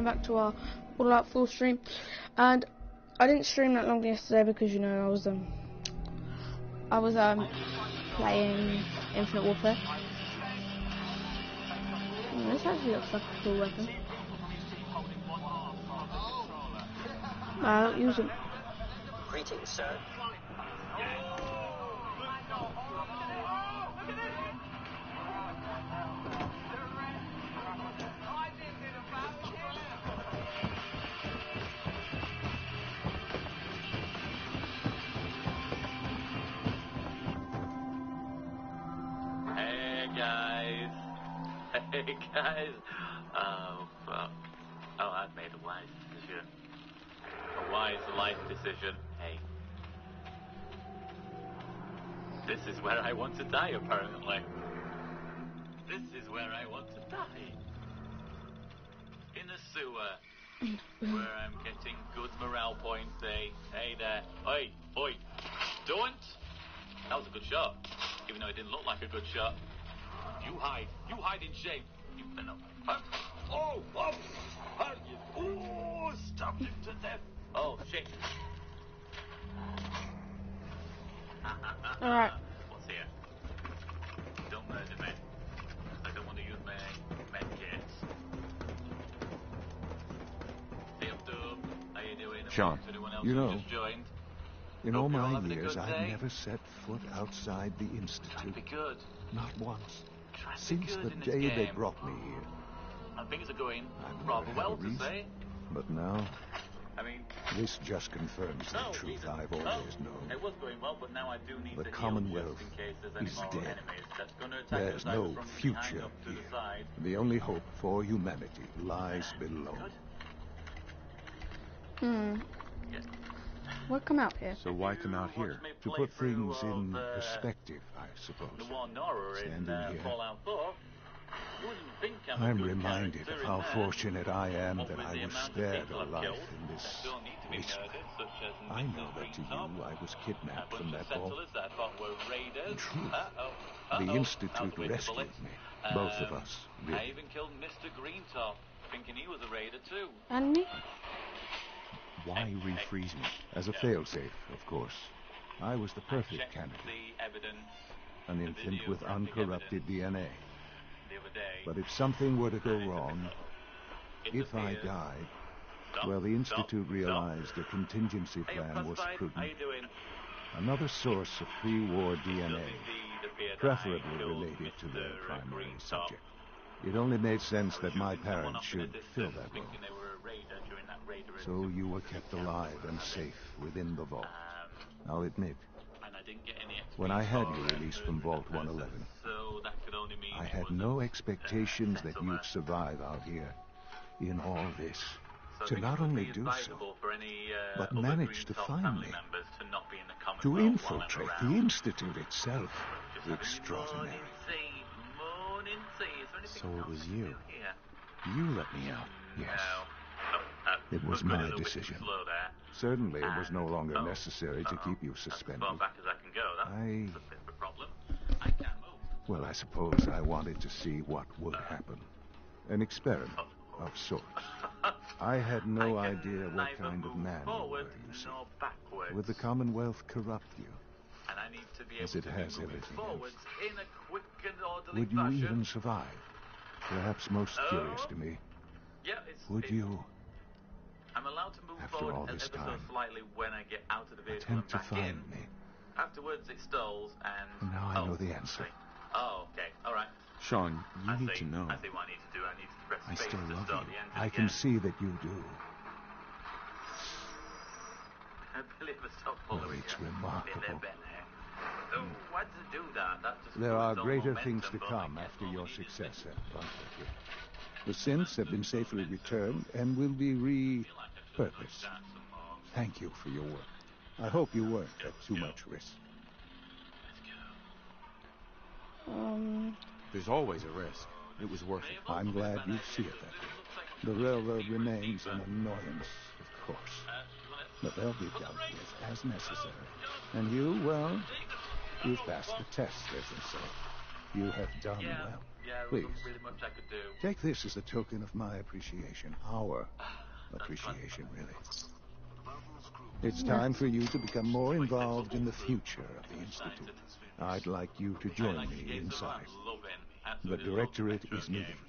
welcome back to our All Out full stream. And I didn't stream that long yesterday because, you know, I was playing Infinite Warfare. This actually looks like a cool weapon. I don't use it. Greetings, sir. Hey guys! Oh fuck. Oh, I've made a wise decision. A wise life decision. Hey. This is where I want to die, apparently. This is where I want to die. In a sewer. Where I'm getting good morale points, eh? Hey there. Oi! Oi! Don't! That was a good shot. Even though it didn't look like a good shot. You hide in shame. You no. Oh, stabbed him to death. Oh shit. Alright. What's here? Don't murder me. I don't want to use my med kits. Hey up, how you doing? Shaun, you know, just joined. in all my years, I've never set foot outside the Institute. Be good. Not once. Try to be Since good the in this day game. they brought me here. And things are going I've rather never had well a reason, to say. but now, I mean, this just confirms the truth reason. I've always known. It was going well, but now I do need The to heal Commonwealth just in case there's any is more dead. enemies that's going to attack There's us either no from future behind or to here. the side. The only hope for humanity lies below. Yeah. What come out here? So why come out here? To put things in perspective, I suppose. The war Nora in Standing here, Fallout 4. You wouldn't think I'm a good reminded of character how in there. fortunate I am What that with I the was amount of spared people a I've life killed in this that don't need to be wasteland. murdered, such as I Mr. know that to Greentop, you I was a kidnapped bunch from of that vault. settlers that I thought were raiders. In truth, Uh-oh. the That Institute was a waste of rescued bullets. me. Both of us, I really. even killed Mr. Greentop, thinking he was a raider too. And me? Why refreeze me? As a failsafe, of course. I was the perfect I checked candidate. the evidence, An the infant video with forensic uncorrupted DNA. the other day. But if something were to go wrong, It if I appears- died, Stop, well, the stop, Institute realized a contingency Hey, plan was How you prudent. doing? Another source of pre-war DNA, It appeared preferably I killed related to Mr. their primary Greentop. subject. It only made sense I that was my shooting someone parents off in a should distance, fill that role. thinking they were a raider during that raider So you were kept alive and safe within the vault. I'll admit, and I didn't get any when I had XP you for released from Vault murdering that 111, person, so that could only mean I it had was no a expectations that settler. you'd survive out here in all this. So I To think not it would only be do so, advisable for any, but other manage to Greentop find family me. members to not be in the To Commonwealth while I'm infiltrate the around. Institute itself. Just having Extraordinary. morning tea. Is there anything So it else was I can you. do here? You let me out. Yes. No. Oh, It was good my as a whiskey decision. slow there. Certainly it was no longer Oh, necessary to keep you That's as suspended. far back as I can go. That's a bit of a problem. I can't move. Well, I suppose I wanted to see what would happen. An experiment of sorts. I had no I can idea what neither kind of move man you forward were, you see. nor backwards. Would the Commonwealth corrupt you? And I need to be As able it to has be moving everything forwards in a quick and orderly Would you fashion. even survive? Perhaps most curious to me, Yeah, would you I'm allowed to move after forward all ever this so time, slightly when I get out of the vehicle attempt to and back in. find me? Afterwards, it stalls and. And now I know the answer. Oh, okay, all right. Shaun, you I need see. to know. I see what I need to do. I need to press I space still to love start you. the engine I again. can see that you do. I believe it's so Well, following it's you. remarkable. Oh, why does it do that? That just There are loses all greater momentum, things to but come I guess after all we your need is success at Gunslinger. The synths have been safely returned and will be repurposed. Thank you for your work. I hope you weren't at too much risk. There's always a risk. It was worth it. I'm glad you see it that way. The railroad remains an annoyance, of course. But they'll be dealt with as necessary. And you, well, you've passed the test, as they say. You have done well. Yeah, there Please. wasn't really much I could do. Take this as a token of my appreciation. Our appreciation, really. It's time for you to become more involved in the future of the Institute. I'd like you to join me inside. The Directorate is meeting,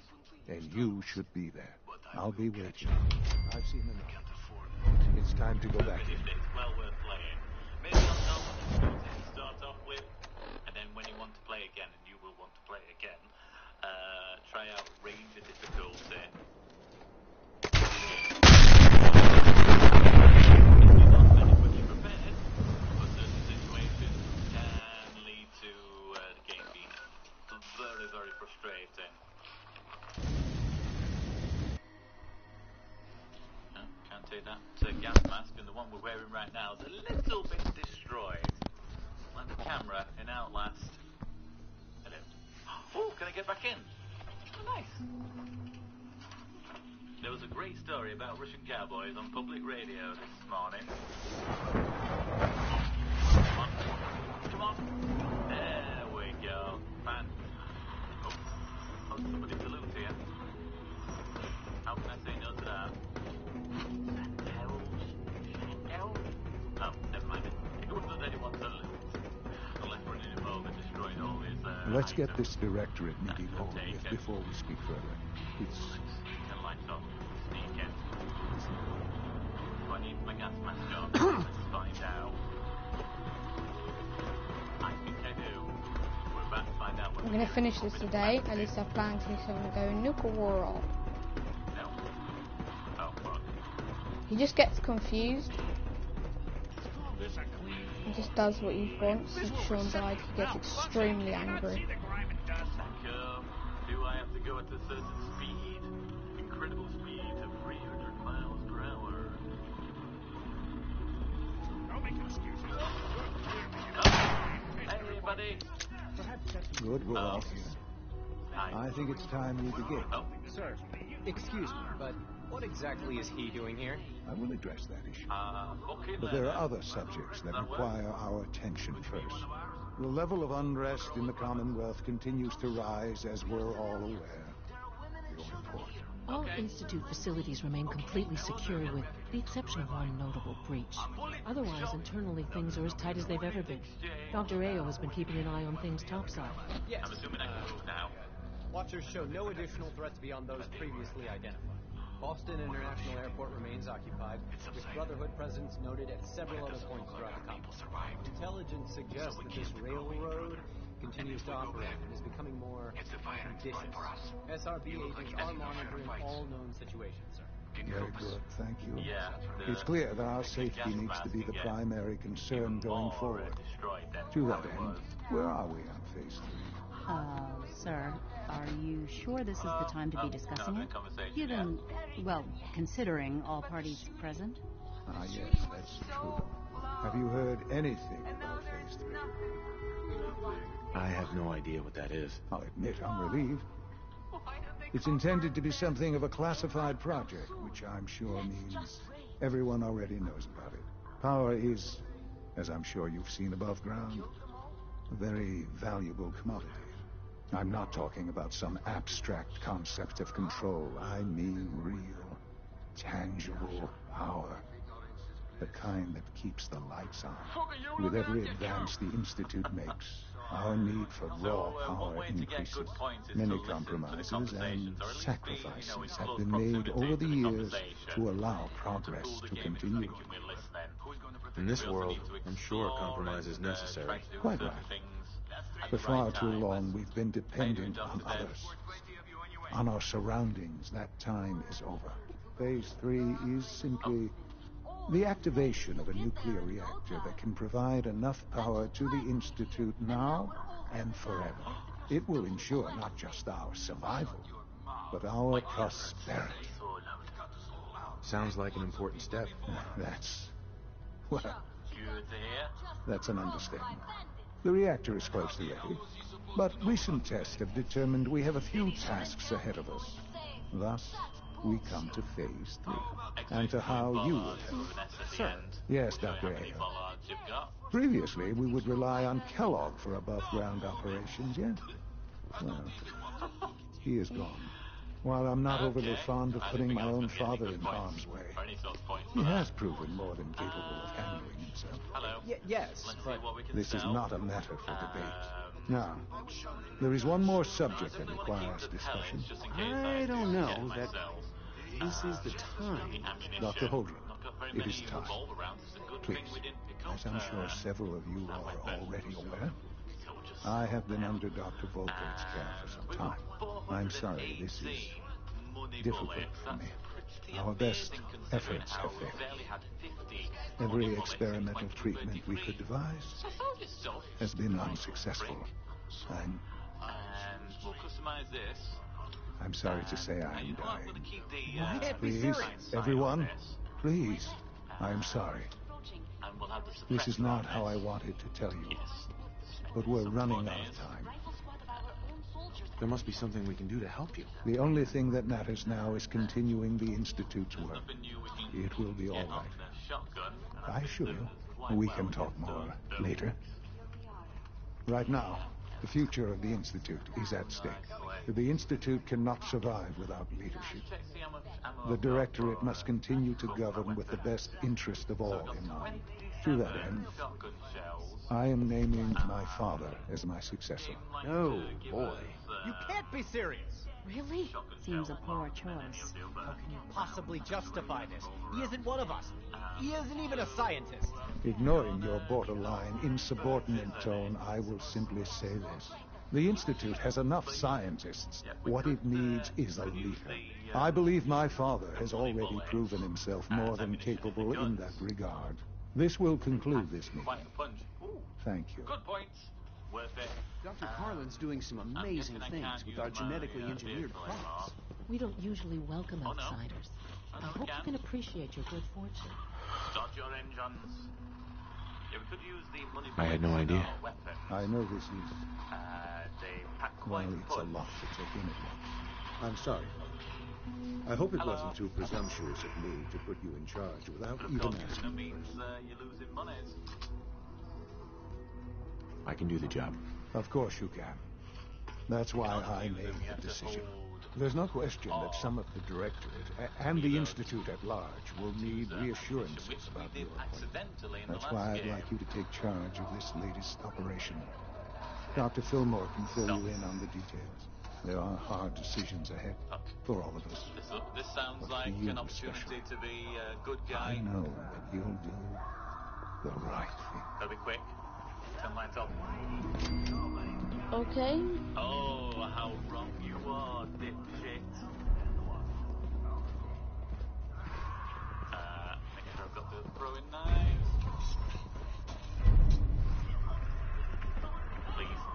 and you should be there. I'll be waiting. I've seen enough. It's time to go back in. It's well worth playing. Maybe I'll tell what to start off with, and then when you want to play again, and you will want to play again, try out Ranger difficulty. Very frustrating. No, can't take that gas mask, and the one we're wearing right now is a little bit destroyed. Like the camera in Outlast. Hello. Oh, can I get back in? Oh, nice. There was a great story about Russian cowboys on public radio this morning. Come on. Come on. There we go. Man. Oh, somebody's a loot here. How can I say no to that? Elves? Oh, never mind. It wasn't anyone to loot. Unless running him over destroyed all his, Let's get this Directorate meeting over with before we speak further. It's... The lights off. Sneak in. Do I need my gas mask on? Let's find out. I think I do. We're about to find out what I'm gonna finish this today. At least I plan to, so I'm gonna go nuke world. No. Oh, what? He just gets confused. He just does what he wants. Since Shaun died, he gets extremely angry. Do I have to go at a certain speed? Incredible speed of 300 miles per hour. Don't make excuses. Hey, buddy. Good, we're all here. Hi. I think it's time we begin. Oh, Sir, excuse me, but what exactly is he doing here? I will address that issue. okay But then. there are other subjects that require our attention first. The level of unrest in the Commonwealth continues to rise, as we're all aware. Your report. All Institute facilities remain completely secure with the exception of one notable breach. Otherwise, internally, things are as tight as they've ever been. Dr. Ayo has been keeping an eye on things topside. Yes. I'm assuming I can move now. Watchers show no additional threats beyond those previously identified. Boston International Airport remains occupied, with Brotherhood presence noted at several other points throughout the complex. Intelligence suggests that this railroad continues to operate and is becoming more conditions. SRB agents are monitoring all known situations, sir. Very good, thank you. Yeah. It's clear that our safety needs to be the primary concern going forward. Destroyed them. To that end, where are we on phase 3? Sir, are you sure this is the time to be discussing it? Given, well, considering all parties present? Ah, yes, that's true. Have you heard anything about phase 3? I have no idea what that is. I'll admit I'm relieved. It's intended to be something of a classified project, which I'm sure means everyone already knows about it. Power is, as I'm sure you've seen above ground, a very valuable commodity. I'm not talking about some abstract concept of control. I mean real, tangible power. The kind that keeps the lights on. With every advance the Institute makes, our need for raw power increases. Many compromises and sacrifices have been made over the years to allow progress to continue. In this world, I'm sure compromise is necessary. Quite right. For far too long, we've been dependent on others. On our surroundings. That time is over. Phase 3 is simply the activation of a nuclear reactor that can provide enough power to the Institute now and forever. It will ensure not just our survival, but our prosperity. Sounds like an important step. Well, that's an understatement. The reactor is close to ready, but recent tests have determined we have a few tasks ahead of us. Thus, we come to phase 3, and to how you would help. Sir. Yes, Dr. Ayo. Previously, we would rely on Kellogg for above-ground operations, yes? Well, He is gone. While I'm not overly fond of putting my own father in harm's way, he has proven more than capable of handling himself. Yes, but this is not a matter for debate. Now, there is one more subject that requires discussion. I don't know that this is the time. Dr. Holdren, it is time. Please, as I'm sure several of you are already aware, I have been under Dr. Volkate's care for some time. I'm sorry, this is difficult for me. Our best efforts have failed. Every experimental treatment we could devise has been unsuccessful. I'm sorry to say I am dying. can't be Please, serious. everyone, please, I'm sorry. This is not how I wanted to tell you, but we're running out of time. There must be something we can do to help you. The only thing that matters now is continuing the Institute's work. It will be all right. I assure you, we can talk more later. Right now, the future of the Institute is at stake. The Institute cannot survive without leadership. The Directorate must continue to govern with the best interest of all in mind. To that end, I am naming my father as my successor. Oh, boy. You can't be serious. Really? Seems a poor choice. How can you possibly justify this? He isn't one of us. He isn't even a scientist. Ignoring your borderline, insubordinate tone, I will simply say this. The Institute has enough scientists. What it needs is a leader. I believe my father has already proven himself more than capable in that regard. This will conclude this meeting. Thank you. Good points. Worth it. Dr. Carlin's doing some amazing things with our genetically engineered products. We don't usually welcome outsiders. I hope you can appreciate your good fortune. Start your engines. Yeah, we could use the money. I had no idea. I know this is... They pack well, quite it's a lot to take in at once. I'm sorry. I hope it wasn't too presumptuous of me to put you in charge without even asking means first. you're losing monies. I can do the job. Of course you can. That's why I made the decision. There's no question that some of the Directorate and the Institute at large will need reassurances about your appointment. That's why I'd like you to take charge of this latest operation. Dr. Fillmore can fill you in on the details. There are hard decisions ahead for all of us. This sounds like an opportunity to be a good guy. I know that you'll do the right thing. Gotta be quick. Turn lights off. Okay. Oh, how wrong you are, dipshit. Make sure I've got the throwing knives.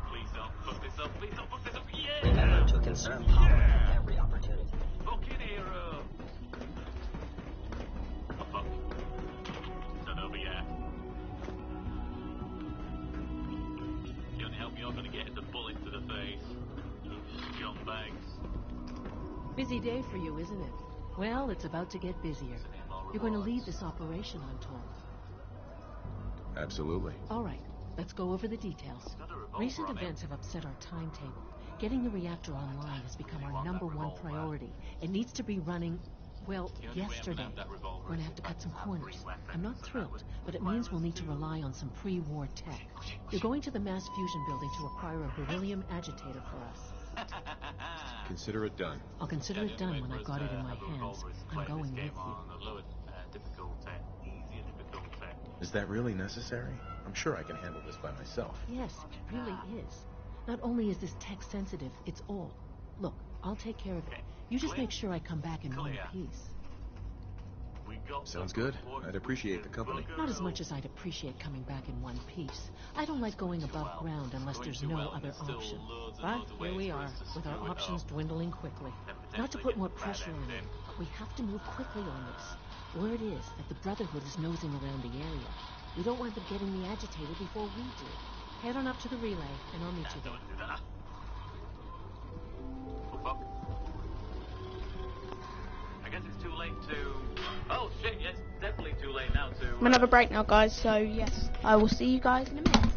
Please don't fuck this up. Please don't fuck this up. Yeah! Never to concern power at every opportunity. Fucking hero. Oh, fuck. Not over yet. The only help you're gonna get is a bullet to the face. John Banks. Busy day for you, isn't it? Well, it's about to get busier. You're going to lead this operation, I'm told. Absolutely. All right, let's go over the details. Recent events have upset our timetable. Getting the reactor online has become our #1 priority. It needs to be running, well, yesterday. We're going to have to cut some corners. I'm not thrilled, but it means we'll need to rely on some pre-war tech. You're going to the mass fusion building to acquire a beryllium agitator for us. Consider it done. I'll consider it done when I've got it in my hands. I'm going with you. Is that really necessary? I'm sure I can handle this by myself. Yes, it really is. Not only is this tech sensitive, it's all. Look, I'll take care of it. You just make sure I come back in one piece. Sounds good. I'd appreciate the company. Not as much as I'd appreciate coming back in one piece. I don't like going above ground unless there's no other option. But here we are, with our options dwindling quickly. Not to put more pressure on you, but we have to move quickly on this. Word is that the Brotherhood is nosing around the area. We don't want them getting the agitator before we do. Head on up to the relay, and I'll meet you there. I guess it's too late to... Oh shit, yes, definitely too late now to... I'm gonna have a break now, guys, so yes, I will see you guys in a minute.